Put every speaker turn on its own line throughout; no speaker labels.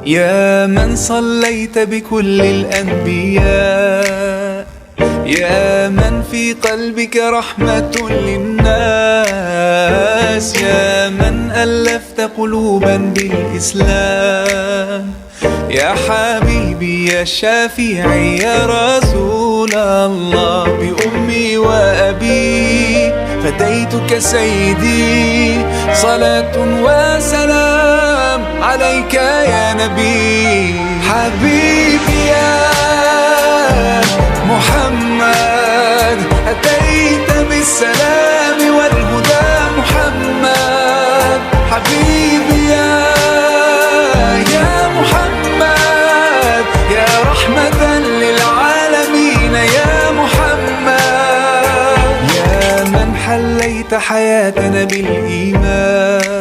يا من صليت بكل الأنبياء، يا من في قلبك رحمة للناس، يا من ألفت قلوبا بالإسلام، يا حبيبي يا شافعي يا رسول الله، بأمي وأبي فديتك سيدي، صلاة وسلام عليك يا نبي. حبيبي يا محمد أتيت بالسلام والهدى محمد، حبيبي يا محمد يا رحمة للعالمين يا محمد، يا من حليت حياتنا بالإيمان،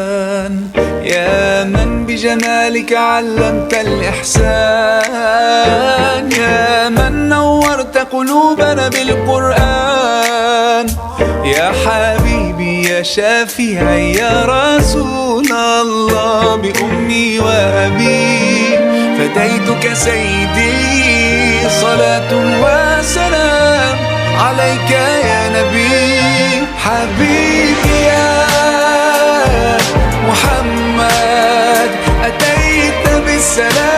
يا من بجمالك علمت الإحسان، يا من نورت قلوبنا بالقرآن، يا حبيبي يا شافعي يا رسول الله، بأمي وأبي فديتك سيدي، صلاة وسلام عليك يا نبي. حبيبي يا محمد أتيت بالسلام